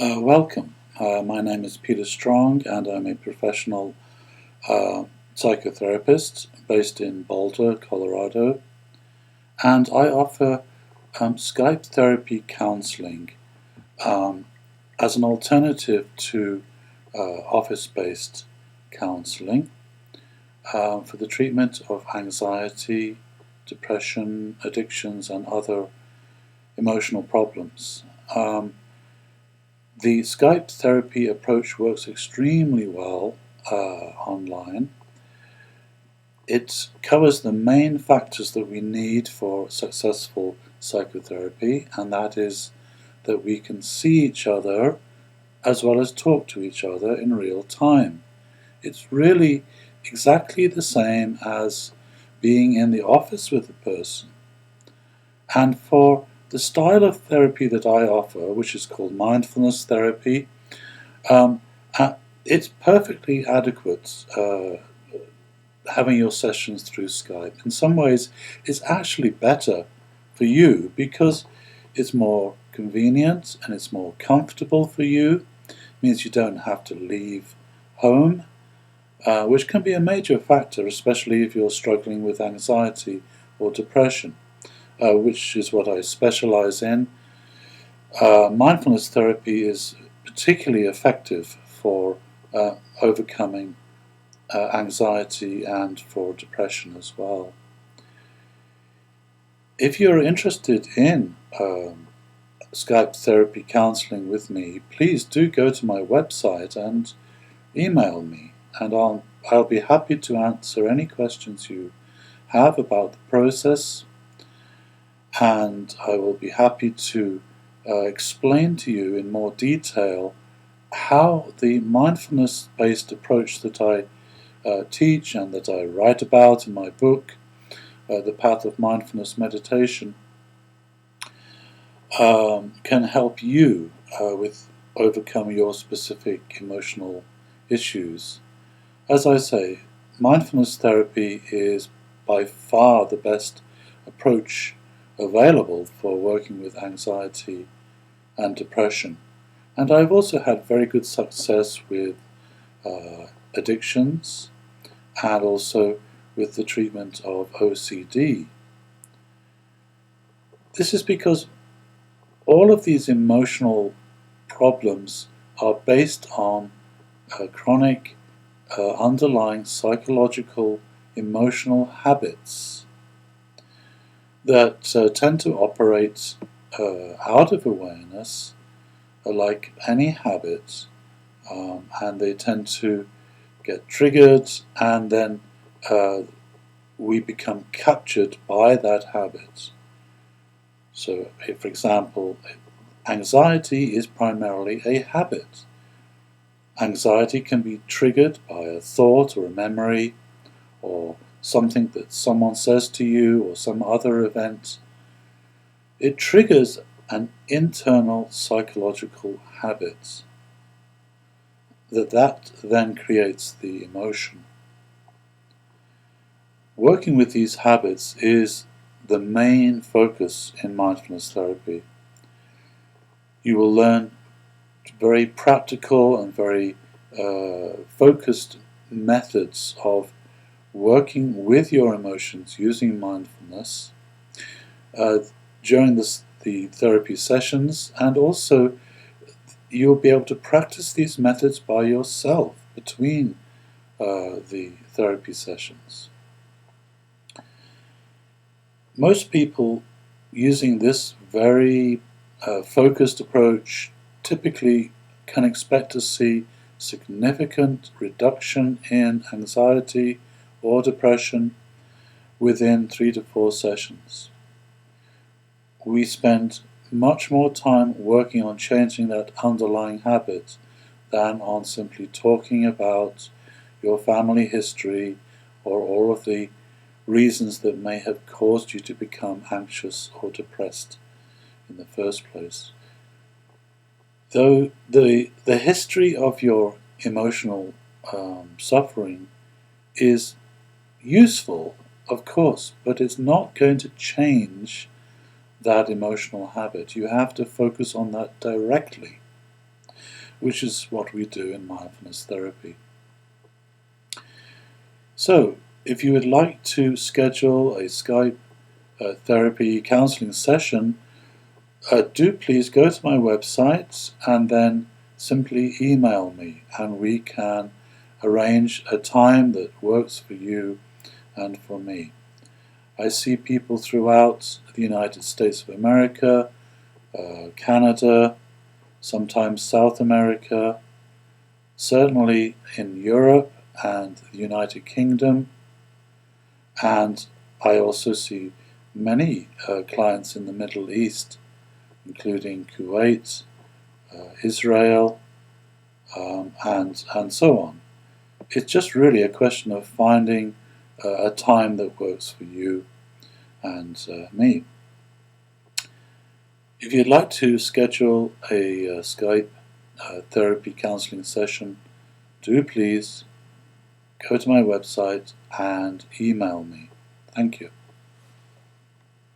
Welcome. My name is Peter Strong, and I'm a professional psychotherapist based in Boulder, Colorado. And I offer Skype Therapy Counseling as an alternative to office-based counseling for the treatment of anxiety, depression, addictions, and other emotional problems. The Skype therapy approach works extremely well online. It covers the main factors that we need for successful psychotherapy, and that is that we can see each other as well as talk to each other in real time. It's really exactly the same as being in the office with a person. And for the style of therapy that I offer, which is called Mindfulness Therapy, it's perfectly adequate having your sessions through Skype. In some ways, it's actually better for you because it's more convenient and it's more comfortable for you. It means you don't have to leave home, which can be a major factor, especially if you're struggling with anxiety or depression. Which is what I specialize in. Mindfulness therapy is particularly effective for overcoming anxiety and for depression as well. If you're interested in Skype therapy counseling with me, please do go to my website and email me, and I'll be happy to answer any questions you have about the process. And I will be happy to explain to you in more detail how the mindfulness-based approach that I teach and that I write about in my book, The Path of Mindfulness Meditation, can help you with overcoming your specific emotional issues. As I say, mindfulness therapy is by far the best approach available for working with anxiety and depression. And I've also had very good success with addictions and also with the treatment of OCD. This is because all of these emotional problems are based on chronic underlying psychological emotional habits that tend to operate out of awareness, like any habit, and they tend to get triggered, and then we become captured by that habit. So, if, for example, anxiety is primarily a habit. Anxiety can be triggered by a thought or a memory or something that someone says to you or some other event. It triggers an internal psychological habit that then creates the emotion. Working with these habits is the main focus in mindfulness therapy. You will learn very practical and very focused methods of working with your emotions using mindfulness during the therapy sessions, and also you'll be able to practice these methods by yourself between the therapy sessions. Most people using this very focused approach typically can expect to see significant reduction in anxiety or depression within 3 to 4 sessions. We spend much more time working on changing that underlying habit than on simply talking about your family history or all of the reasons that may have caused you to become anxious or depressed in the first place. Though the history of your emotional suffering is useful, of course, but it's not going to change that emotional habit. You have to focus on that directly. which is what we do in mindfulness therapy. So, if you would like to schedule a Skype therapy counseling session, do please go to my website and then simply email me, and we can arrange a time that works for you and for me. I see people throughout the United States of America, Canada, sometimes South America, certainly in Europe and the United Kingdom, and I also see many clients in the Middle East, including Kuwait, Israel, and so on. It's just really a question of finding a time that works for you and me. If you'd like to schedule a Skype therapy counseling session, do please go to my website and email me. Thank you.